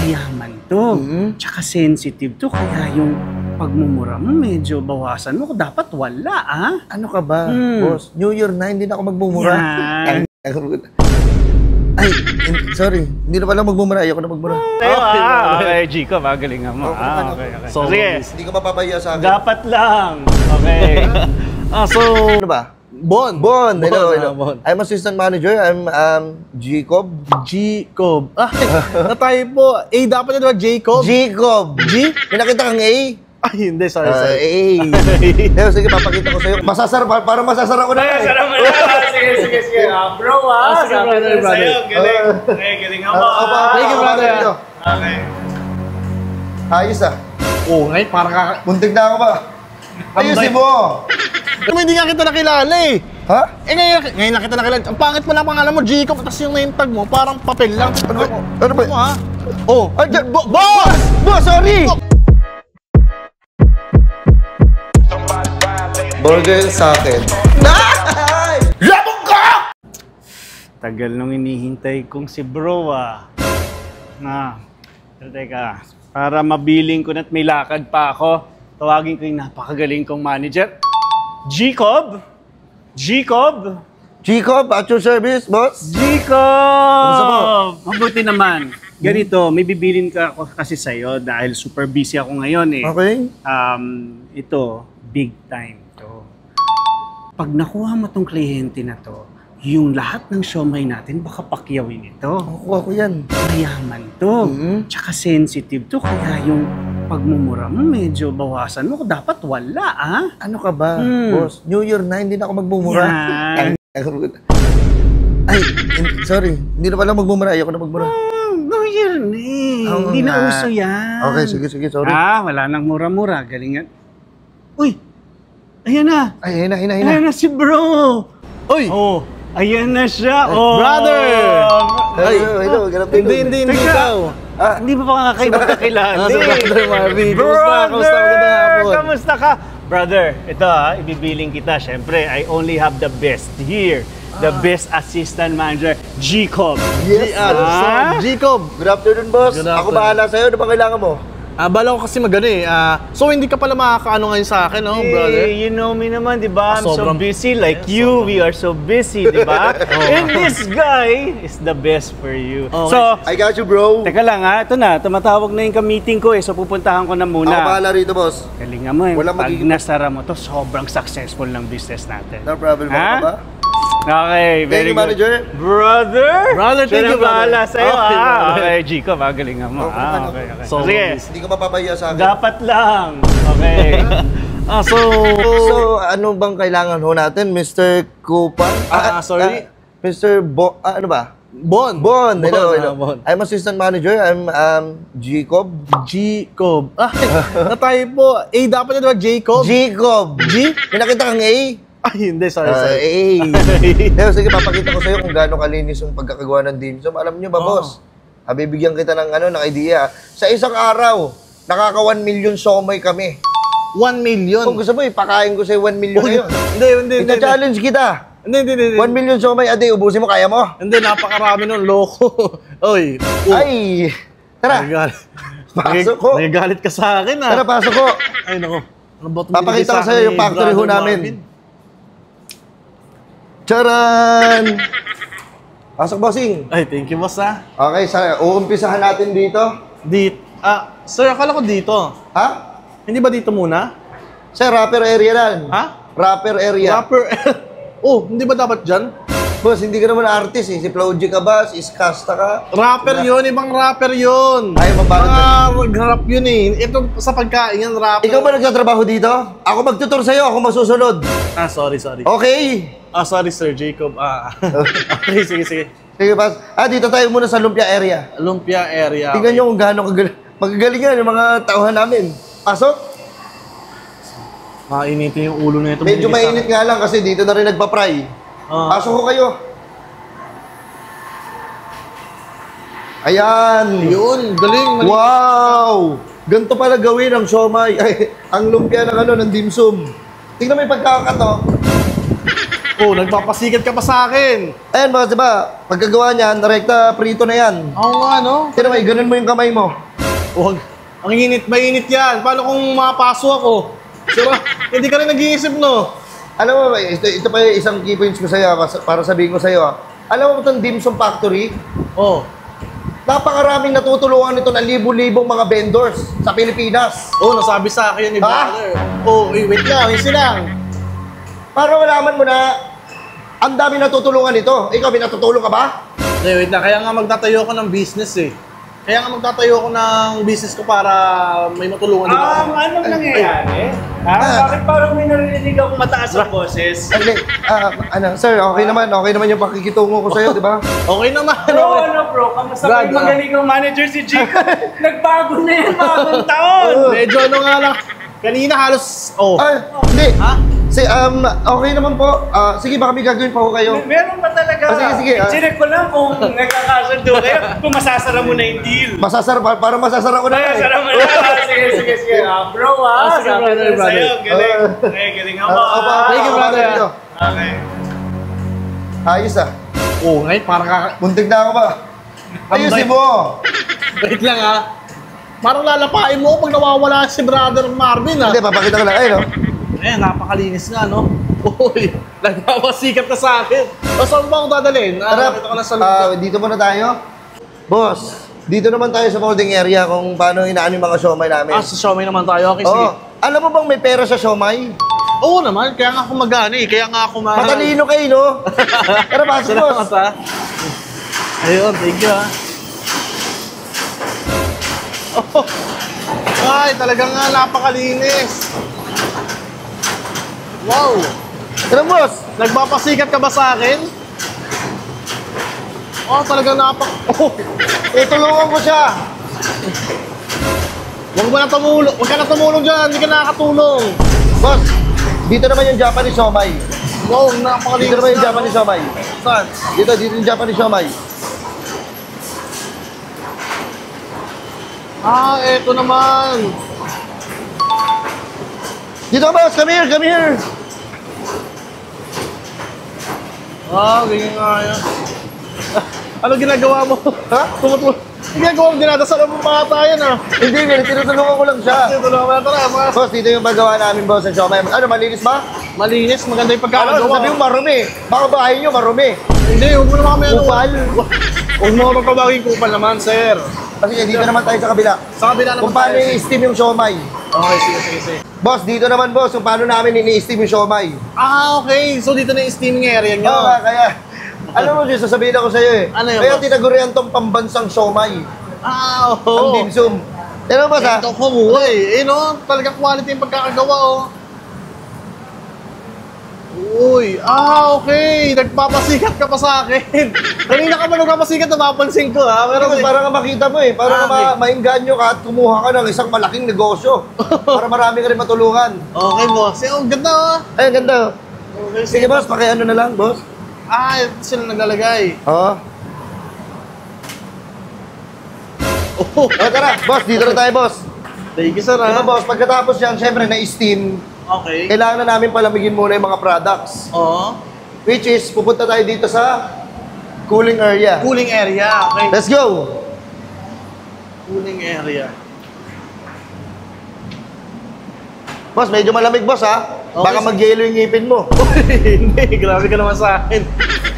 mayaman to. Tsaka sensitive to. Kaya yung pagmumura mo, medyo bawasan mo. Dapat wala, ah. Ano ka ba, boss? New Year na, hindi na ako magmumura. Yan. Ay, sorry. Hindi na pala magmumura. Ayoko na magmura. Okay, Chico, magalingan mo. Okay. So, sige. Hindi ka mapapahiya sa akin. Dapat lang. Okay. So, ano ba? Bon. Hello. Bon. I'm assistant manager. I'm Jacob. Jacob. Natay po. A dapat na diba Jacob? Jacob. G? May nakita kang A? Ay, hindi. Sorry. A. Sige, papakita ko sa'yo. Para masasara ko na. Sige. Bro, sige, brother. Galing ako. Thank you, brother. Okay. Ayos ah. Oo, ngayon parang Muntik na ako ba? Ayusin mo. Hindi nga kita nakilala eh. Ha? Ngayon na kita nakilala. Ang pangit pa lang pangalan mo, Jacob. Tapos yung name tag mo, parang papel lang. Ano ba? Ano ha? Oh. Boss! Boss, sorry! Burger sa akin. Labong ka! Tagal nung inihintay kong si bro, ah. Teka. Para mabiling ko na't may lakad pa ako, tawagin ko yung napakagaling kong manager. Jacob, at your service, boss? Jacob! Mabuti naman. Ganito, may bibilin ka ako kasi sa'yo dahil super busy ako ngayon eh. Okay. Ito, big time to. Pag nakuha mo tong kliyente na to, yung lahat ng siomay natin baka pakyawin ito. Makuha ko yan. Mayaman to. Tsaka sensitive to. Kaya yung pagmumura mo, medyo bawasan mo. Dapat wala, ah. Ano ka ba, boss? New Year na, hindi na ako magmumura. Yan. Ay, sorry. Hindi na pala magmumura. Ayoko na magmura. New Year na eh. Hindi na uso yan. Okay, sige. Sorry. Wala nang mura-mura. Galingan. Uy! Ayan na. Ay, hina. Ayan na si bro. Uy! Oh, ayan na siya. Oh. Brother! Hello. Hindi ikaw. Hindi ba pa kayo magkakilala? Brother Marvin. Kamusta ka? Brother, ito ibibiling kita. Siyempre, I only have the best here. The best assistant manager, Jacob. Yes, Jacob. Good afternoon, boss. Good Ako afternoon. bahala sa'yo. Ano ba kailangan mo? Bala ko kasi magano eh. So hindi ka pala makakaano ngayon sa akin, no, brother? You know me naman, di ba? I'm so Sobrang busy like you. We are so busy, di ba? And this guy is the best for you. Okay. So, I got you, bro. teka lang ha. Ito na. Tumatawag na yung ka-meeting ko eh. So, pupuntahan ko na muna. Ako bahala rito, boss. Galingan mo eh. Walang Pag magiging- nasara mo to, sobrang successful ng business natin. No problem. Ha? Ako ba? Okay, very Thank you, manager. good. Brother, Thank you, brother. bahala sa'yo. Okay, brother. Okay, Chico, magalingan mo. Okay. Okay. So, Sige, Hindi ka mapapahiya sa akin. dapat lang. Okay. So, ano bang kailangan ho natin, Mr. Kupan? Sorry. Mr. ano ba? Bon. Hello. Bon. I'm assistant manager. I'm Jacob. Jacob. Natay po. A dapat na diba Jacob? Jacob. G? May nakita kang A? Ay, hindi. Sorry. Pero sige, papakita ko sa'yo kung gaano kalinis yung pagkakagawa ng dim sum. Alam nyo ba, boss? Bibigyan kita ng idea. Sa isang araw, nakaka 1 million somay kami. 1 million. Kung gusto mo, ipakain ko sa'yo 1 million ngayon. Hindi. Ita-challenge kita. Hindi. 1 million somay a day, ubusin mo, kaya mo? Hindi, napakarami nun. Loko. Oy. Ay, tara. Pasok ko. Nagagalit ka sa akin, Tara, pasok ko. Ay, nako. Ano ba Papakita ko sa'yo yung factory ho namin. Charan! Pasok, bossing. Ay, thank you, boss, ha. Okay, uumpisahan natin dito. Sir, akala ko dito. Ha? Hindi ba dito muna? Sir, rapper area lang. Ha? Rapper area. Rapper. Hindi ba dapat dyan? Boss, hindi ka naman artist eh. Si Floji ka ba? Si Iskasta ka? Rapper yun, ibang rapper yun. Ay, mabalag. Rap yun eh. Ito sa pagkain yan, rapper. Ikaw ba nagtatrabaho dito? Ako magtutur sa'yo, ako masusunod. Sorry. Okay. Sorry, Sir Jacob. Okay, sige. Sige, pas. Dito tayo muna sa lumpia area. Lumpia area. Tingnan nyo kung gaano magagalingan yung mga tauhan namin. Pasok. Mainitin yung ulo na ito. Medyo mainit nga lang kasi dito na rin nagpa-fry. Pasok ko kayo. Ayan. Yun, galing. Wow! Ganito pala gawin ang siomay. Ay, ang lumpia ng ng dim sum. Tingnan mo yung pagkakato. Oh, nagpapasikat ka pa sa akin. Ayan, boss, di ba? Pagkagawa niyan, rekta prito na yan. Oo nga, no? Tira mo, ganun mo yung kamay mo. Huwag. Ang init, mainit yan. Paano kung mapaso ako? Sira, hindi ka rin nag-iisip, no? Alam mo, ito pa yung isang key points ko sa'yo, para sabihin ko sa'yo. Alam mo itong Dim Sum Factory? Oh. Napakaraming natutulungan nito ng libo-libong mga vendors sa Pilipinas. Oh, nasabi sa akin ni Ha? brother. Oh, wait lang, easy lang. Para malaman mo na ang dami natutulungan nito. Ikaw, binatutulong ka ba? Hindi, wait lang. Kaya nga magtatayo ako ng business eh. Kaya nga magtatayo ako ng business ko para may matulungan din ako. Anong nangyayari? Bakit parang may narinig akong mataas ang boses? Sir, okay naman yung pakikitungo ko sa'yo, di ba? Okay naman. Bro, kamusta Brad, yung magaling kong manager si Chico? Nagbago na yan, bagong taon! Medyo ano nga lang. Kanina halos, Hindi. Ha? Okay naman po. Sige, baka may gagawin pa ko kayo. Meron ba talaga? Sige. Check ko lang kung nagkakasundo kayo, kung masasara mo na yung deal. Para masasara ko na. Masasara mo na. Sige. Bro, Sige, brother. Sa'yo, galing. Galing ako. Thank you, brother. Okay. Ayos ah. Oh, ngayon parang Muntik na ako ba? Ayusin mo. Wait lang ha. Parang lalapain mo pag nawawala si brother Marvin ha. Hindi, papakita ko lang. Ayun, no? Eh, napakalinis nga, no? Uy, nagpapasikat ka sa akin. O, saan ba akong dadalhin? Nakita ko na sa loob. Dito muna tayo. Boss, dito naman tayo sa holding area kung paano inaano yung mga siomay namin. Sa Xiaomi naman tayo. Okay, sige. Oo. Alam mo bang may pera sa siomay? Oo naman, kaya nga ako mag-ano eh. Kaya nga ako Matalino kayo, no? Tara, pasok, boss. Salamat ha. Ayun, thank you ha. Oh, ay, talagang nga napakalinis. Wow! Tara, boss. Nagpapasikat ka ba sa akin? Oh, talagang Tulungan ko siya. Huwag ka na tumulong dyan, hindi ka nakakatulong. Boss, dito naman yung Japanese siomay. Wow, napakalinis. Dito naman yung Japanese siomay. Saan? Dito yung Japanese siomay. Eto naman. Dito, boss. Come here. Ganyan nga yan. Ano ginagawa mo? Ha? Tumutulong. Ginagawa mo dinadasal mo bata yan ah. Hindi, tinutulungan ko lang siya. Tulungan mo na tara. Boss, dito yung magawa namin, boss, sa siomay. Ano, malinis ba? Malinis, maganda yung Ano, pagkakagawa. sabi mo marumi. Baka bahay nyo, marumi. Hindi, huwag mo naman kami ano. Kupal. Huwag mo naman kabaging kupal naman, sir. Kasi dito naman tayo sa kabila. Sa kabila naman Kung paano tayo. i-steam yung siomay. Okay, sige. Boss, dito naman, boss, kung paano namin ini-steam yung siomay. Okay. So dito na yung steaming area nyo. Oo, kaya, alam mo, sasabihin ako sa'yo eh. Ano yun, Kaya boss? tinagurian tong pambansang siomay. Ang Oo. dim sum. Ano ba sa? Ito ko buhay. No? Talagang quality yung pagkakagawa, oh. Uy, okay. Nagpapasikat ka pa sa akin. Kanina ka ba nagpapasikat, napapansin ko, ha? Pero Pero para nga makita mo eh, para nga maingganyo ka at kumuha ka ng isang malaking negosyo. Para marami ka rin matulungan. Okay, boss. Ang ganda, oh. Ay, ang ganda. Okay, Sige, boss, pakiano na lang, boss. ito sila naglalagay. Oo. Oh, Tara, boss, dito na tayo, boss. thank you, sir, ha? Diba, boss, pagkatapos yan, syempre, na-steam, Okay. kailangan na namin palamigin muna yung mga products. Oo. Which is, pupunta tayo dito sa cooling area. Cooling area. Okay. Let's go! Cooling area. Boss, medyo malamig, boss, ha? Okay, Baka sir. mag-yelo yung ngipin mo. Hindi, grabe ka naman sa akin.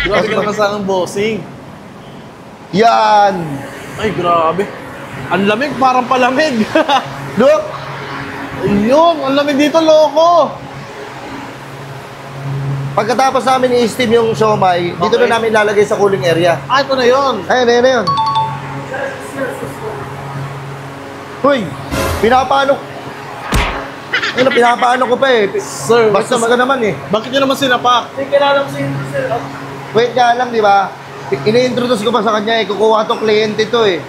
Grabe ka naman sa akin, bossing. Yan! Ay, grabe. Ang lamig, parang palamig. Look! Ayun, ang lamig dito, loko. Pagkatapos namin i-steam yung siomay, dito Okay. na namin lalagay sa cooling area. Ito na yun. Ayun. Uy! Pinapaano ko pa eh. Sir, Bastos ka naman eh. bakit nyo naman sinapak? Wait nga lang, di ba? Ini-introduce ko pa sa kanya eh. Kukuha tong kliyente to eh.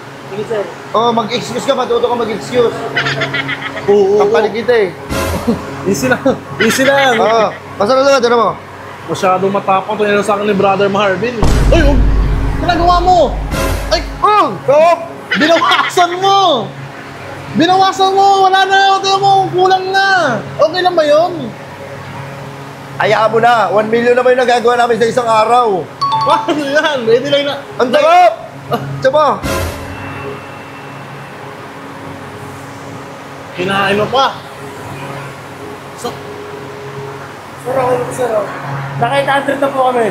Oh, mag-excuse ka, matuto ka mag-excuse. Oo. Kapalig kita eh. Easy lang. Easy lang. Oo. Masarap na mo. Masyadong matapang. Ito yan sa akin ni Brother Marvin. Uy, ginagawa mo. Ay, Stop! binawasan mo. Binawasan mo. Wala na. Ito mo, kulang na. Okay lang ba yun? Hayaan mo na. 1 million naman yung nagagawa namin sa isang araw. Paano yan? Ready lang na. Ang sarap! Tsaba! Kinain mo pa. So, Sir, naka 800 na po kami.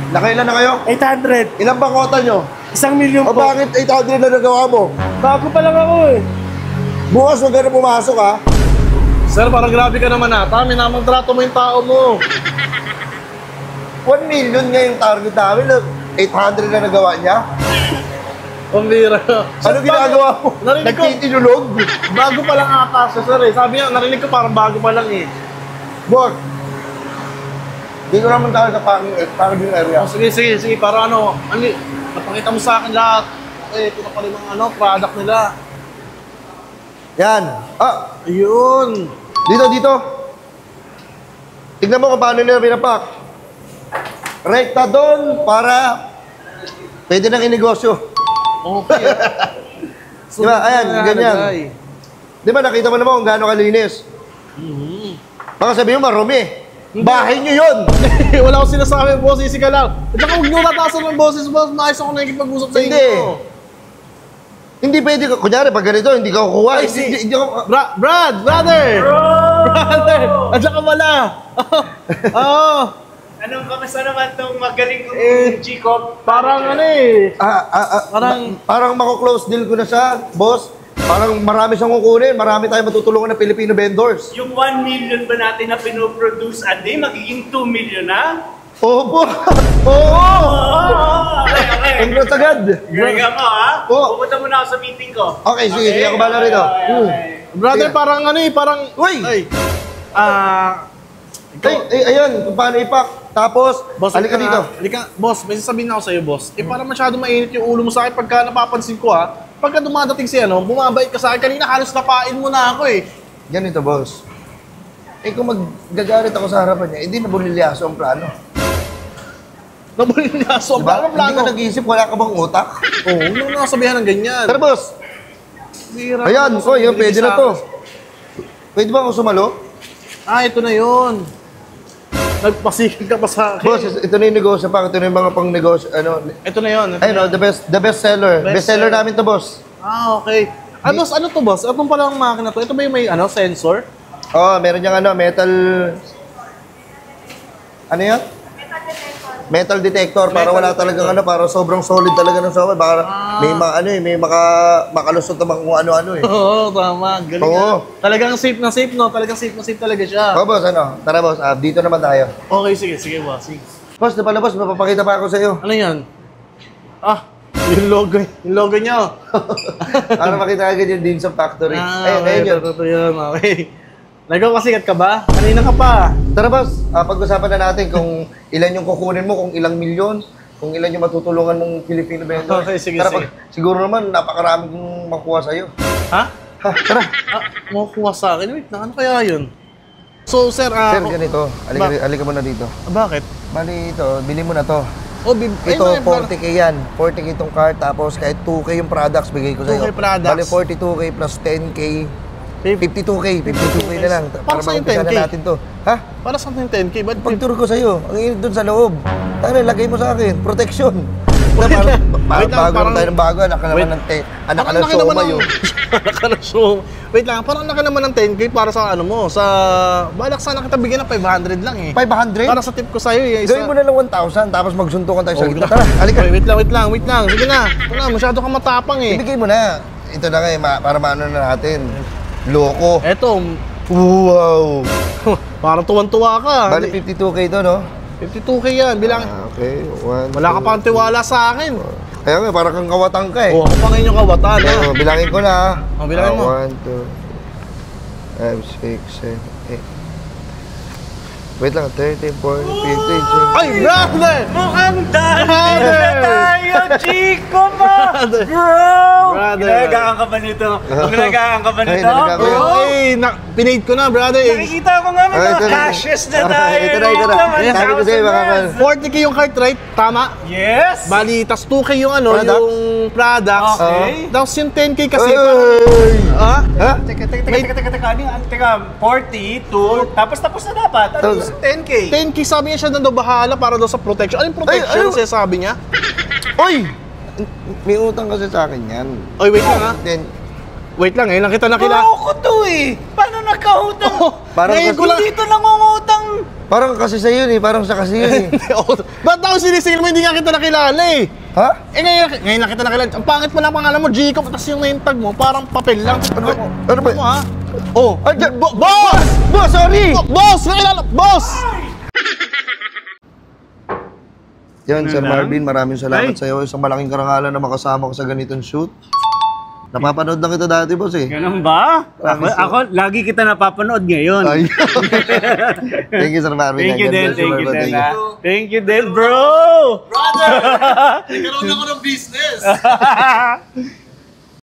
Nakailan na kayo? 800. Ilang bang kota nyo? 1,000,000 O po. bakit 800 na nagawa mo? Bago pa lang ako eh. Bukas wag ka na pumasok ha? sir, parang grabe ka naman ata. Minamang trato mo yung tao mo. 1 million nga yung target namin. 800 na nagawa niya? Pambira. Ano ginagawa mo? Narinig ko. Nagtitinulog? Bago pa lang ata siya, sir eh. Sabi niya, narinig ko parang bago pa lang eh. Boss, dito naman tayo sa parking area. Oh, sige. Para ano, napakita mo sa akin lahat. Eh, ito na pala yung ano, product nila. Yan. Ayun. Dito. Tignan mo kung paano nila pinapak. Rekta doon para pwede nang inegosyo. Okay. Di ba? Ayan, ganyan. Nalagay. Di ba nakita mo naman kung gaano kalinis? Baka sabihin mo, marumi. Bahay nyo yun! Wala akong sinasabi, boss. Easy ka lang. At saka huwag nyo tatasan ng boses, boss. Maayos ako nakikipag-usap sa Hindi. inyo. Hindi pwede ka, kunyari pag ganito, hindi ka kukuha. Hindi ka, Brother! Brother! At saka wala. Oo. Anong kamusta naman itong magaling kong Chico? Parang ano eh. parang mako-close deal ko na siya, boss. Parang marami siyang kukunin, marami tayong matutulungan ng Filipino vendors. Yung 1 million ba natin na pinoproduce a day, magiging 2 million na? Oo po! Oo! Okay. Congrats agad! Galing mo, ha? Oo. Pupunta muna ako sa meeting ko. Okay, sige, ako bala rito. Brother, Sige. parang ano eh, parang... Uy! Ay. Ayun, kung paano ipak. Tapos, Boss, halika dito. Halika, boss, may sasabihin na ako sa'yo, boss. Eh, parang masyado mainit yung ulo mo sa akin pagka napapansin ko, ha? Pagka dumadating si ano, bumabait ka sa akin. Kanina halos napain mo na ako, eh. Ganito, boss. Eh, kung maggagalit ako sa harapan niya, hindi na bulilyaso ang plano. Nabulin niya. So, Diba? parang Hindi plano. ka nag-iisip, wala ka bang utak? Oo, huwag mo nakasabihan ng ganyan. Tara, boss! Bira Ayan, ka, boss. yun, pwede na to. Pwede ba ako sumalo? Ah, ito na yun. Nagpasikil ka pa sa akin. Boss, ito na yung negosyo pa. Ito na yung mga pang negosyo. Ano, Ito na yun. ayun, the best seller. Best seller namin to, boss. Ah, okay. Ah, boss, ano to, boss? Anong palang makina to? Ito ba yung may ano, sensor? Oh, meron niyang ano, metal... Ano yan? Metal detector. Para wala talagang ano, para sobrang solid talaga ng software. Para may makalusot naman kung ano-ano eh. Oo, tama. Galing Oo. nga. Talagang safe na safe, no? Talagang safe na safe talaga siya. Oh, boss, ano? Tara, boss. Dito naman tayo. Okay, sige, boss. Sige. Boss, na pala, boss. Mapapakita pa ako sa iyo. Ano yan? Ah, yung logo niya. Para makita agad yung Dinso Factory. Ah, Ayun, yun. ito yun. Okay. Nagkakasikat ka ba? Kanina ka pa. Tara, boss. Pag-usapan na natin kung ilan yung kukunin mo, kung ilang milyon, kung ilan yung matutulungan ng Filipino vendor. Okay, sige, Tara, sige. siguro naman, napakarami kong makuha sa'yo. Ha? Ha, tara. Ah, makukuha sa akin. Wait, ano kaya yun? So, sir, Sir, ganito. Halika mo na dito. Bakit? Bali, ito. Bili mo na to. Oh, Ito, 40k yan. 40k itong card. Tapos kahit 2k yung products, bigay ko sa'yo. 2K products. Bali, 42k plus 10k. 52k. 52k na lang. Para saan yung mag-umpisa 10K? na natin to. Ha? Para saan yung 10K? Ba't Pag-tour ko sa'yo, ang init doon sa loob. Tara, lagay mo sa akin. Protection. Wait lang. Wait lang, Bago parang- tayo ng bago. Anak ka Wait. naman ng anak ka Parang ng laki naman soma ng- yun. Anak ka ng soma. Wait lang, parang laki naman ng 10K para sa ano mo, sa... Balak sana kita bigyan ng 500 lang eh. 500? Para sa tip ko sa'yo eh. Gawin mo na lang 1,000 tapos magsuntukan tayo sa Oh, gitna. Tara, halika. Wait lang. Sige na. Ito na, masyado ka matapang eh. Ibigay mo na. Ito na kayo, para maano na natin. Loko. Eto, Wow. parang tuwan-tuwa ka. Bali 52k to, no? 52K yan, bilang... Okay, 1, Wala ka pang tiwala sa akin. Kaya nga, parang kang kawatang ka eh. Oo, ako pa ngayon yung kawatan ha. Oh, bilangin ko na. Oh, bilangin mo. 1, 2, 5, 6, 7, 8. Wait lang, 13, 14, 15, 16. Ay, brother! Mukhang dati Brother! na tayo, Chico ba? Brother! Bro! Brother! Ginagaang ka ba nito? Ginagaang ka ba Ay, nito? nalaga ko yun. Bro? Ay, pinaid ko na, brother. Nakikita ko nga may Ay, mga ito na. cashes na tayo. Ito na. rito, Sabi ko sa'yo, 1,000 mga na. 40K yung cart, right? Tama? Yes! Bali, tas 2K yung ano, Products? yung products. Okay. Tapos yung 10K kasi. Ay! Ha? Ha? Teka, ano yun? Teka, 42, tapos na dapat. Tapos, boss. 10K. 10K sabi niya siya na daw bahala para daw sa protection. Anong protection Ay, siya sabi niya? Oy! May utang kasi sa akin yan. Oy, wait lang ha. Then, Wait lang, ngayon lang kita nakilala. Oo ko to eh. Paano nagkahutang? Parang Ngayon ko lang. Dito nangungutang. parang kasi sa yun eh. Parang sa kasi yun eh. Ba't ako sinisingil mo? Hindi nga kita nakilala eh. Ha? Eh ngayon lang kita nakilala. Ang pangit mo lang pangalan mo, Jacob. Tapos yung name tag mo, parang papel lang. Ano ba? Mo ha? Oh. Ay, Boss! Boss, sorry! Boss! Nakilala! Boss! Yan, Sir lang? Marvin, maraming salamat Ay. sa iyo. Isang malaking karangalan na makasama ko sa ganitong shoot. Napapanood na kita dati, boss eh. Ganun ba? Ako, lagi kita napapanood ngayon. Ay. Thank you, Sir Marvin. Thank you God din, bless thank you bro. din. Thank you. Thank you din, bro! Brother! Nagkaroon ako ng business.